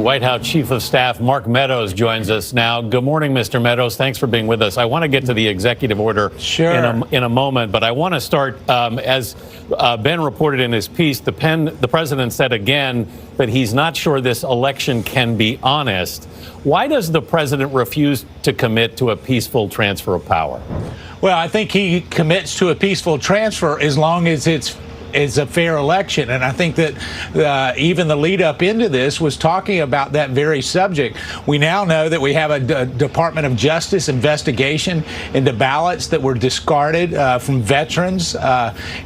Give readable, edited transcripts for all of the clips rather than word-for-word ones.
White House Chief of Staff Mark Meadows joins us now. Good morning, Mr. Meadows. Thanks for being with us. I want to get to the executive order in a moment, but I want to start, as Ben reported in his piece, the president said again that he's not sure this election can be honest. Why does the president refuse to commit to a peaceful transfer of power? Well, I think he commits to a peaceful transfer as long as it's a fair election. And I think that even the lead up into this was talking about that very subject. We now know that we have a Department of Justice investigation into ballots that were discarded from veterans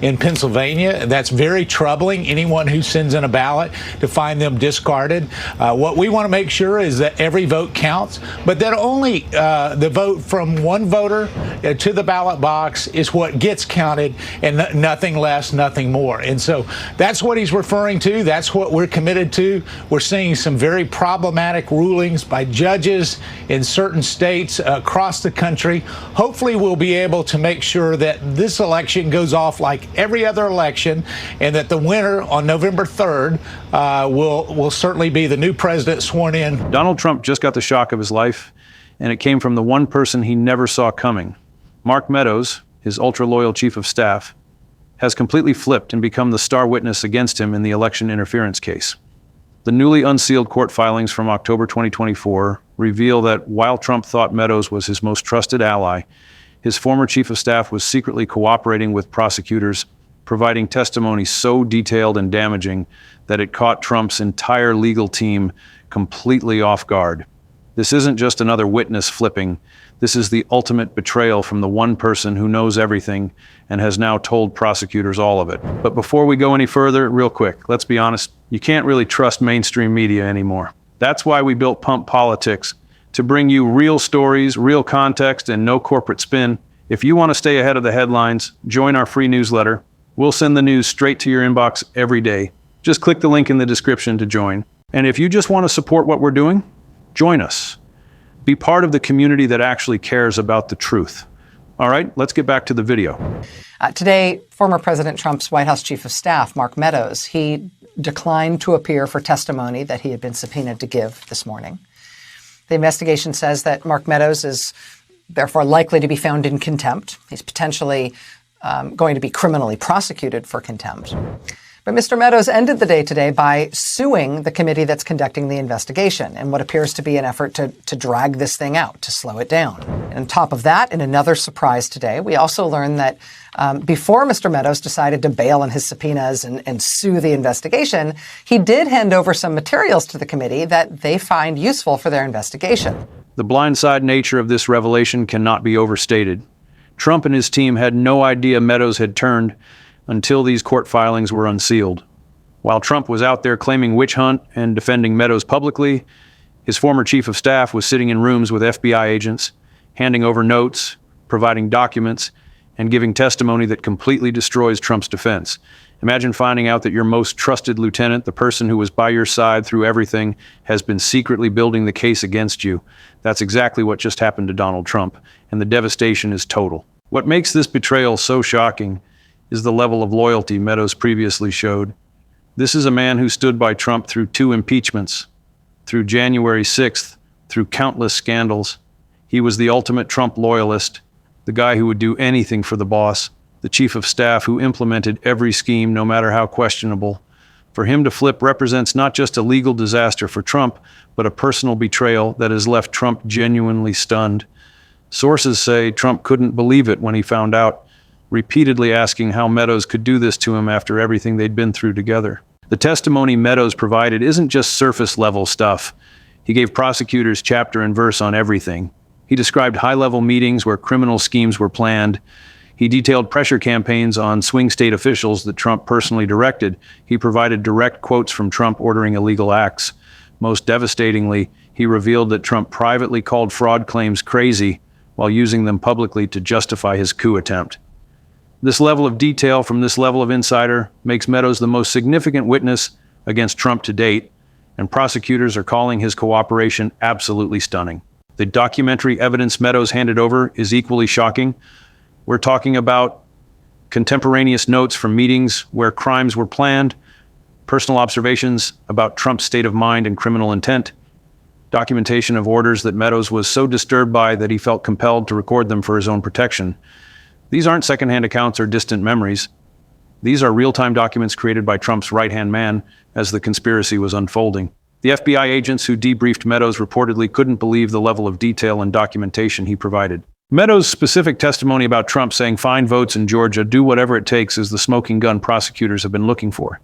in Pennsylvania. That's very troubling. Anyone who sends in a ballot to find them discarded. What we want to make sure is that every vote counts, but that only the vote from one voter to the ballot box is what gets counted, and nothing less, nothing more. And so that's what he's referring to. That's what we're committed to. We're seeing some very problematic rulings by judges in certain states across the country. Hopefully we'll be able to make sure that this election goes off like every other election, and that the winner on November 3rd will certainly be the new president sworn in. Donald Trump just got the shock of his life, and it came from the one person he never saw coming. Mark Meadows, his ultra-loyal chief of staff, has completely flipped and become the star witness against him in the election interference case. The newly unsealed court filings from October 2024 reveal that while Trump thought Meadows was his most trusted ally, his former chief of staff was secretly cooperating with prosecutors, providing testimony so detailed and damaging that it caught Trump's entire legal team completely off guard. This isn't just another witness flipping. This is the ultimate betrayal from the one person who knows everything and has now told prosecutors all of it. But before we go any further, real quick, let's be honest, you can't really trust mainstream media anymore. That's why we built Pump Politics, to bring you real stories, real context, and no corporate spin. If you want to stay ahead of the headlines, join our free newsletter. We'll send the news straight to your inbox every day. Just click the link in the description to join. And if you just want to support what we're doing, join us. Be part of the community that actually cares about the truth. All right, let's get back to the video. Today, former President Trump's White House Chief of Staff, Mark Meadows, he declined to appear for testimony that he had been subpoenaed to give this morning. The investigation says that Mark Meadows is therefore likely to be found in contempt. He's potentially going to be criminally prosecuted for contempt. But Mr. Meadows ended the day today by suing the committee that's conducting the investigation in what appears to be an effort to drag this thing out, to slow it down. And on top of that, in another surprise today, we also learned that before Mr. Meadows decided to bail on his subpoenas and sue the investigation, he did hand over some materials to the committee that they find useful for their investigation. The blindside nature of this revelation cannot be overstated. Trump and his team had no idea Meadows had turned until these court filings were unsealed. While Trump was out there claiming witch hunt and defending Meadows publicly, his former chief of staff was sitting in rooms with FBI agents, handing over notes, providing documents, and giving testimony that completely destroys Trump's defense. Imagine finding out that your most trusted lieutenant, the person who was by your side through everything, has been secretly building the case against you. That's exactly what just happened to Donald Trump, and the devastation is total. What makes this betrayal so shocking is the level of loyalty Meadows previously showed. This is a man who stood by Trump through 2 impeachments, through January 6th, through countless scandals. He was the ultimate Trump loyalist, the guy who would do anything for the boss, the chief of staff who implemented every scheme, no matter how questionable. For him to flip represents not just a legal disaster for Trump, but a personal betrayal that has left Trump genuinely stunned. Sources say Trump couldn't believe it when he found out, repeatedly asking how Meadows could do this to him after everything they'd been through together. The testimony Meadows provided isn't just surface-level stuff. He gave prosecutors chapter and verse on everything. He described high-level meetings where criminal schemes were planned. He detailed pressure campaigns on swing state officials that Trump personally directed. He provided direct quotes from Trump ordering illegal acts. Most devastatingly, he revealed that Trump privately called fraud claims crazy while using them publicly to justify his coup attempt. This level of detail from this level of insider makes Meadows the most significant witness against Trump to date, and prosecutors are calling his cooperation absolutely stunning. The documentary evidence Meadows handed over is equally shocking. We're talking about contemporaneous notes from meetings where crimes were planned, personal observations about Trump's state of mind and criminal intent, documentation of orders that Meadows was so disturbed by that he felt compelled to record them for his own protection. These aren't secondhand accounts or distant memories. These are real-time documents created by Trump's right-hand man as the conspiracy was unfolding. The FBI agents who debriefed Meadows reportedly couldn't believe the level of detail and documentation he provided. Meadows' specific testimony about Trump saying find votes in Georgia, do whatever it takes, is the smoking gun prosecutors have been looking for.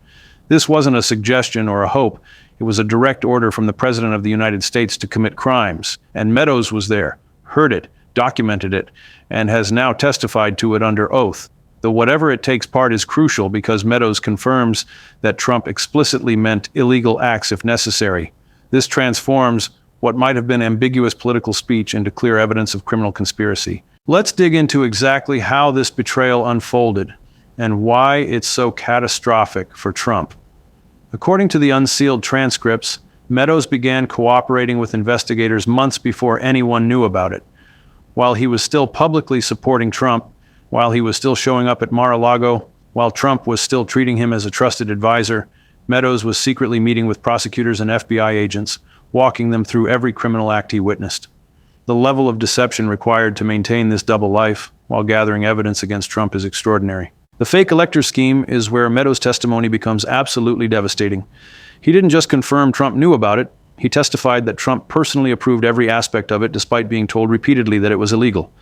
This wasn't a suggestion or a hope. It was a direct order from the President of the United States to commit crimes. And Meadows was there, heard it, documented it, and has now testified to it under oath. The whatever it takes part is crucial because Meadows confirms that Trump explicitly meant illegal acts if necessary. This transforms what might have been ambiguous political speech into clear evidence of criminal conspiracy. Let's dig into exactly how this betrayal unfolded and why it's so catastrophic for Trump. According to the unsealed transcripts, Meadows began cooperating with investigators months before anyone knew about it. While he was still publicly supporting Trump, while he was still showing up at Mar-a-Lago, while Trump was still treating him as a trusted advisor, Meadows was secretly meeting with prosecutors and FBI agents, walking them through every criminal act he witnessed. The level of deception required to maintain this double life while gathering evidence against Trump is extraordinary. The fake elector scheme is where Meadows' testimony becomes absolutely devastating. He didn't just confirm Trump knew about it, he testified that Trump personally approved every aspect of it despite being told repeatedly that it was illegal.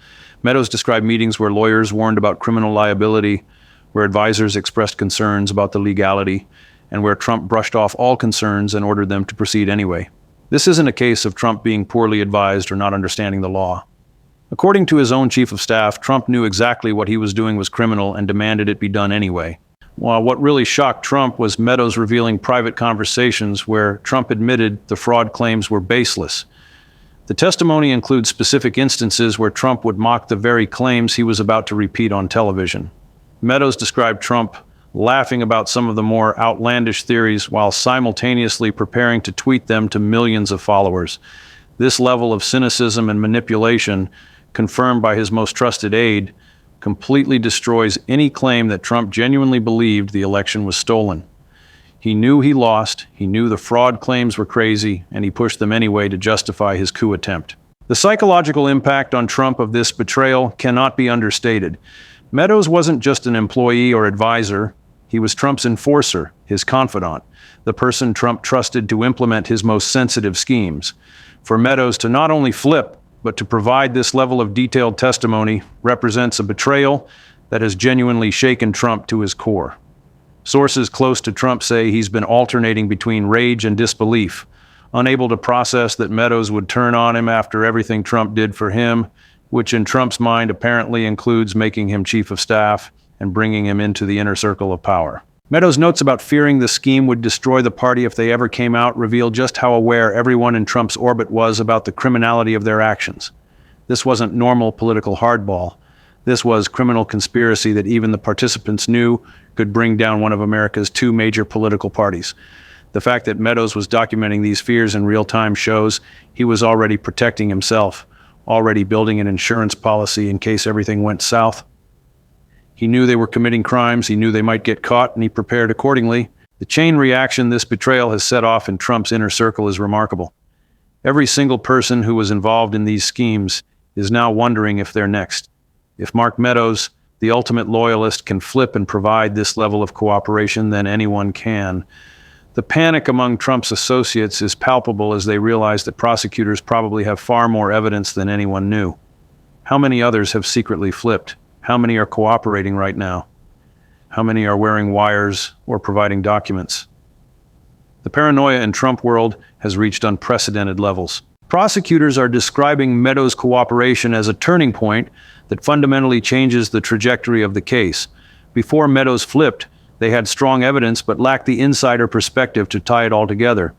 Meadows described meetings where lawyers warned about criminal liability, where advisors expressed concerns about the legality, and where Trump brushed off all concerns and ordered them to proceed anyway. This isn't a case of Trump being poorly advised or not understanding the law. According to his own chief of staff, Trump knew exactly what he was doing was criminal and demanded it be done anyway. While what really shocked Trump was Meadows revealing private conversations where Trump admitted the fraud claims were baseless. The testimony includes specific instances where Trump would mock the very claims he was about to repeat on television. Meadows described Trump laughing about some of the more outlandish theories while simultaneously preparing to tweet them to millions of followers. This level of cynicism and manipulation, confirmed by his most trusted aide, completely destroys any claim that Trump genuinely believed the election was stolen. He knew he lost, he knew the fraud claims were crazy, and he pushed them anyway to justify his coup attempt. The psychological impact on Trump of this betrayal cannot be understated. Meadows wasn't just an employee or advisor. He was Trump's enforcer, his confidant, the person Trump trusted to implement his most sensitive schemes. For Meadows to not only flip, but to provide this level of detailed testimony represents a betrayal that has genuinely shaken Trump to his core. Sources close to Trump say he's been alternating between rage and disbelief, unable to process that Meadows would turn on him after everything Trump did for him, which in Trump's mind apparently includes making him chief of staff and bringing him into the inner circle of power. Meadows' notes about fearing the scheme would destroy the party if they ever came out reveal just how aware everyone in Trump's orbit was about the criminality of their actions. This wasn't normal political hardball. This was criminal conspiracy that even the participants knew could bring down one of America's two major political parties. The fact that Meadows was documenting these fears in real time shows he was already protecting himself, already building an insurance policy in case everything went south. He knew they were committing crimes, he knew they might get caught, and he prepared accordingly. The chain reaction this betrayal has set off in Trump's inner circle is remarkable. Every single person who was involved in these schemes is now wondering if they're next. If Mark Meadows, the ultimate loyalist, can flip and provide this level of cooperation, then anyone can. The panic among Trump's associates is palpable as they realize that prosecutors probably have far more evidence than anyone knew. How many others have secretly flipped? How many are cooperating right now? How many are wearing wires or providing documents? The paranoia in Trump world has reached unprecedented levels. Prosecutors are describing Meadows' cooperation as a turning point that fundamentally changes the trajectory of the case. Before Meadows flipped, they had strong evidence but lacked the insider perspective to tie it all together.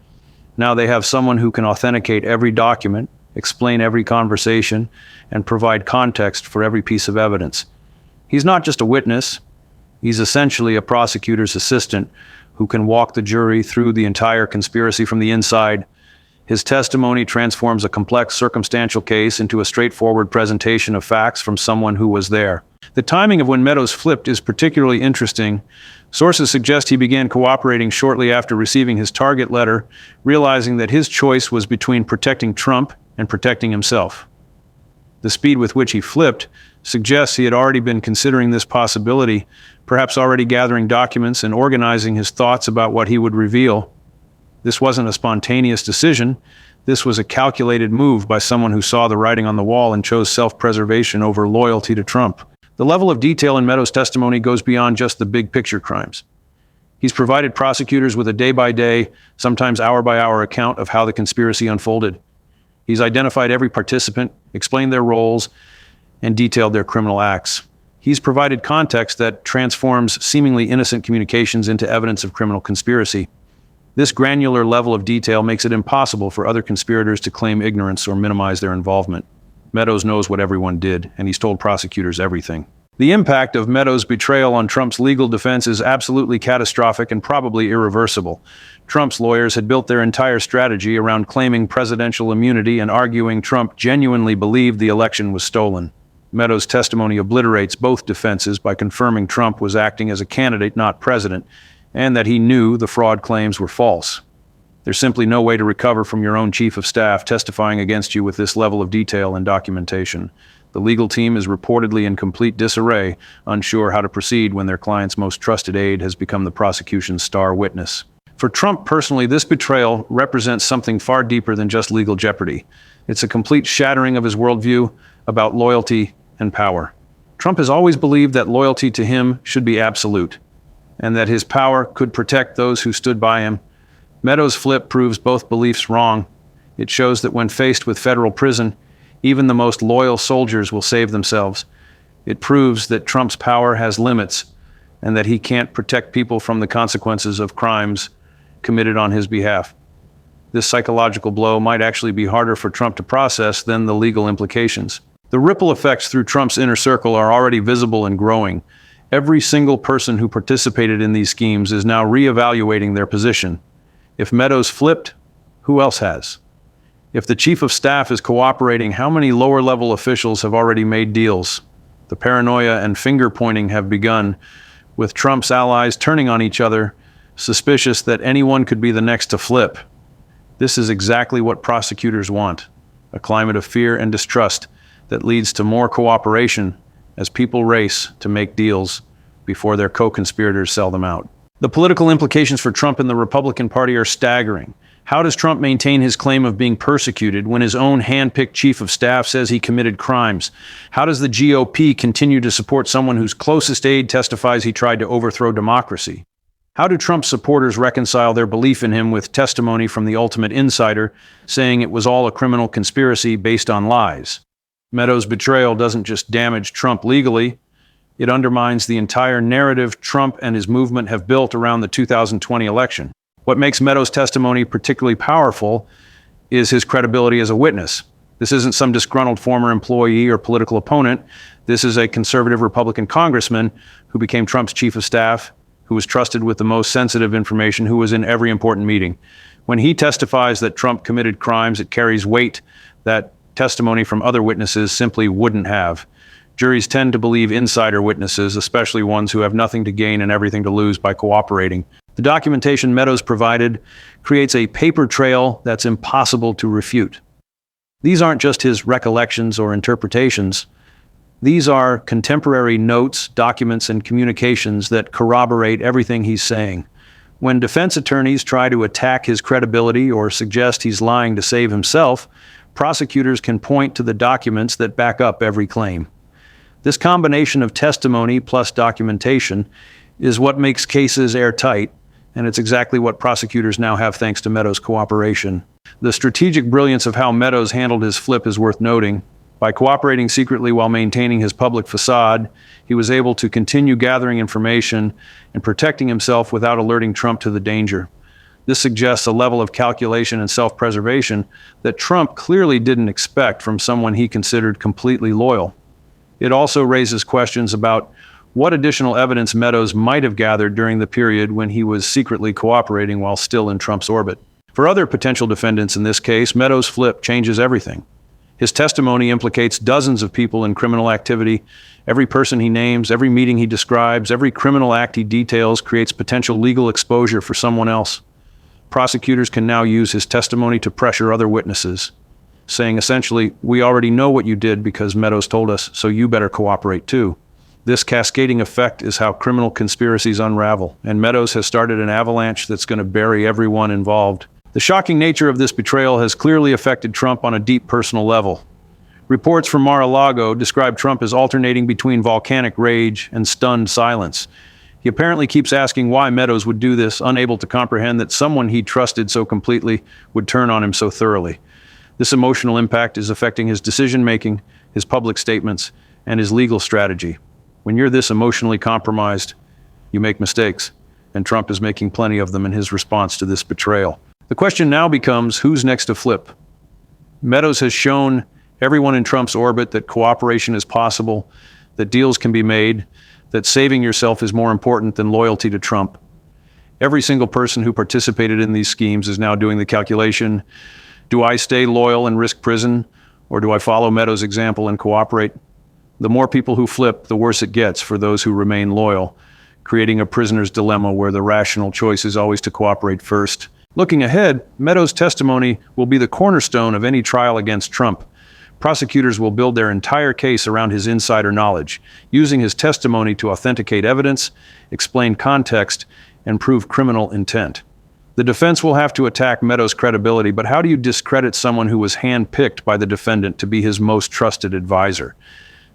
Now they have someone who can authenticate every document, explain every conversation, and provide context for every piece of evidence. He's not just a witness, he's essentially a prosecutor's assistant who can walk the jury through the entire conspiracy from the inside. His testimony transforms a complex circumstantial case into a straightforward presentation of facts from someone who was there. The timing of when Meadows flipped is particularly interesting. Sources suggest he began cooperating shortly after receiving his target letter, realizing that his choice was between protecting Trump and protecting himself. The speed with which he flipped suggests he had already been considering this possibility, perhaps already gathering documents and organizing his thoughts about what he would reveal. This wasn't a spontaneous decision. This was a calculated move by someone who saw the writing on the wall and chose self-preservation over loyalty to Trump. The level of detail in Meadows' testimony goes beyond just the big-picture crimes. He's provided prosecutors with a day-by-day, sometimes hour-by-hour account of how the conspiracy unfolded. He's identified every participant, explained their roles, and detailed their criminal acts. He's provided context that transforms seemingly innocent communications into evidence of criminal conspiracy. This granular level of detail makes it impossible for other conspirators to claim ignorance or minimize their involvement. Meadows knows what everyone did, and he's told prosecutors everything. The impact of Meadows' betrayal on Trump's legal defense is absolutely catastrophic and probably irreversible. Trump's lawyers had built their entire strategy around claiming presidential immunity and arguing Trump genuinely believed the election was stolen. Meadows' testimony obliterates both defenses by confirming Trump was acting as a candidate, not president, and that he knew the fraud claims were false. There's simply no way to recover from your own chief of staff testifying against you with this level of detail and documentation. The legal team is reportedly in complete disarray, unsure how to proceed when their client's most trusted aide has become the prosecution's star witness. For Trump personally, this betrayal represents something far deeper than just legal jeopardy. It's a complete shattering of his worldview about loyalty and power. Trump has always believed that loyalty to him should be absolute, and that his power could protect those who stood by him. Meadows' flip proves both beliefs wrong. It shows that when faced with federal prison, even the most loyal soldiers will save themselves. It proves that Trump's power has limits and that he can't protect people from the consequences of crimes committed on his behalf. This psychological blow might actually be harder for Trump to process than the legal implications. The ripple effects through Trump's inner circle are already visible and growing. Every single person who participated in these schemes is now reevaluating their position. If Meadows flipped, who else has? If the chief of staff is cooperating, how many lower-level officials have already made deals? The paranoia and finger-pointing have begun, with Trump's allies turning on each other, suspicious that anyone could be the next to flip. This is exactly what prosecutors want, a climate of fear and distrust that leads to more cooperation as people race to make deals before their co-conspirators sell them out. The political implications for Trump and the Republican Party are staggering. How does Trump maintain his claim of being persecuted when his own hand-picked chief of staff says he committed crimes? How does the GOP continue to support someone whose closest aide testifies he tried to overthrow democracy? How do Trump's supporters reconcile their belief in him with testimony from the ultimate insider saying it was all a criminal conspiracy based on lies? Meadows' betrayal doesn't just damage Trump legally, it undermines the entire narrative Trump and his movement have built around the 2020 election. What makes Meadows' testimony particularly powerful is his credibility as a witness. This isn't some disgruntled former employee or political opponent. This is a conservative Republican congressman who became Trump's chief of staff, who was trusted with the most sensitive information, who was in every important meeting. When he testifies that Trump committed crimes, it carries weight that testimony from other witnesses simply wouldn't have. Juries tend to believe insider witnesses, especially ones who have nothing to gain and everything to lose by cooperating. The documentation Meadows provided creates a paper trail that's impossible to refute. These aren't just his recollections or interpretations. These are contemporary notes, documents, and communications that corroborate everything he's saying. When defense attorneys try to attack his credibility or suggest he's lying to save himself, prosecutors can point to the documents that back up every claim. This combination of testimony plus documentation is what makes cases airtight, and it's exactly what prosecutors now have thanks to Meadows' cooperation. The strategic brilliance of how Meadows handled his flip is worth noting. By cooperating secretly while maintaining his public facade, he was able to continue gathering information and protecting himself without alerting Trump to the danger. This suggests a level of calculation and self-preservation that Trump clearly didn't expect from someone he considered completely loyal. It also raises questions about what additional evidence Meadows might have gathered during the period when he was secretly cooperating while still in Trump's orbit. For other potential defendants in this case, Meadows' flip changes everything. His testimony implicates dozens of people in criminal activity. Every person he names, every meeting he describes, every criminal act he details creates potential legal exposure for someone else. Prosecutors can now use his testimony to pressure other witnesses, saying essentially, we already know what you did because Meadows told us, so you better cooperate too. This cascading effect is how criminal conspiracies unravel, and Meadows has started an avalanche that's going to bury everyone involved. The shocking nature of this betrayal has clearly affected Trump on a deep personal level. Reports from Mar-a-Lago describe Trump as alternating between volcanic rage and stunned silence. He apparently keeps asking why Meadows would do this, unable to comprehend that someone he trusted so completely would turn on him so thoroughly. This emotional impact is affecting his decision-making, his public statements, and his legal strategy. When you're this emotionally compromised, you make mistakes, and Trump is making plenty of them in his response to this betrayal. The question now becomes, who's next to flip? Meadows has shown everyone in Trump's orbit that cooperation is possible, that deals can be made, that saving yourself is more important than loyalty to Trump. Every single person who participated in these schemes is now doing the calculation, do I stay loyal and risk prison, or do I follow Meadows' example and cooperate? The more people who flip, the worse it gets for those who remain loyal, creating a prisoner's dilemma where the rational choice is always to cooperate first. Looking ahead, Meadows' testimony will be the cornerstone of any trial against Trump. Prosecutors will build their entire case around his insider knowledge, using his testimony to authenticate evidence, explain context, and prove criminal intent. The defense will have to attack Meadows' credibility, but how do you discredit someone who was handpicked by the defendant to be his most trusted advisor?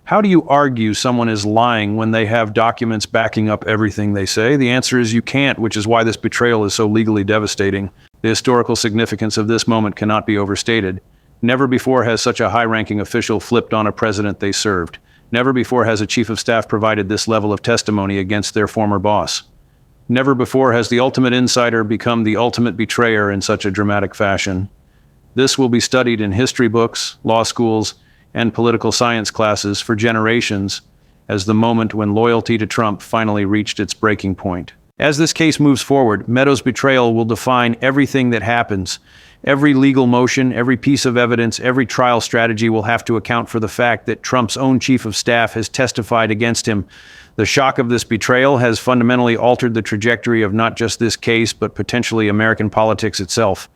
How do you argue someone is lying when they have documents backing up everything they say? The answer is you can't, which is why this betrayal is so legally devastating. The historical significance of this moment cannot be overstated. Never before has such a high-ranking official flipped on a president they served. Never before has a chief of staff provided this level of testimony against their former boss. Never before has the ultimate insider become the ultimate betrayer in such a dramatic fashion. This will be studied in history books, law schools, and political science classes for generations as the moment when loyalty to Trump finally reached its breaking point. As this case moves forward, Meadows' betrayal will define everything that happens. Every legal motion, every piece of evidence, every trial strategy will have to account for the fact that Trump's own chief of staff has testified against him. The shock of this betrayal has fundamentally altered the trajectory of not just this case, but potentially American politics itself.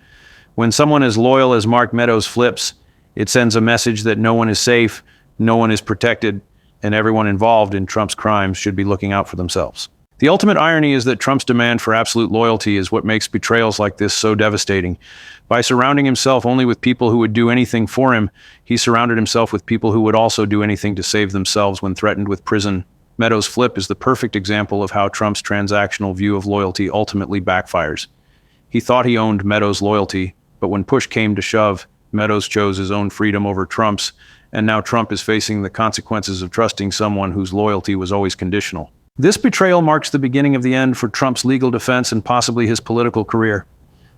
When someone as loyal as Mark Meadows flips, it sends a message that no one is safe, no one is protected, and everyone involved in Trump's crimes should be looking out for themselves. The ultimate irony is that Trump's demand for absolute loyalty is what makes betrayals like this so devastating. By surrounding himself only with people who would do anything for him, he surrounded himself with people who would also do anything to save themselves when threatened with prison. Meadows' flip is the perfect example of how Trump's transactional view of loyalty ultimately backfires. He thought he owned Meadows' loyalty, but when push came to shove, Meadows chose his own freedom over Trump's, and now Trump is facing the consequences of trusting someone whose loyalty was always conditional. This betrayal marks the beginning of the end for Trump's legal defense and possibly his political career.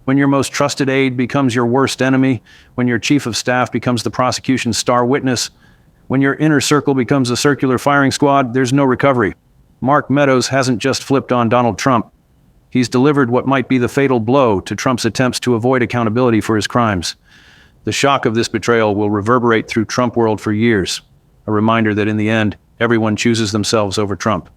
When your most trusted aide becomes your worst enemy, when your chief of staff becomes the prosecution's star witness, when your inner circle becomes a circular firing squad, there's no recovery. Mark Meadows hasn't just flipped on Donald Trump. He's delivered what might be the fatal blow to Trump's attempts to avoid accountability for his crimes. The shock of this betrayal will reverberate through Trump world for years, a reminder that in the end, everyone chooses themselves over Trump.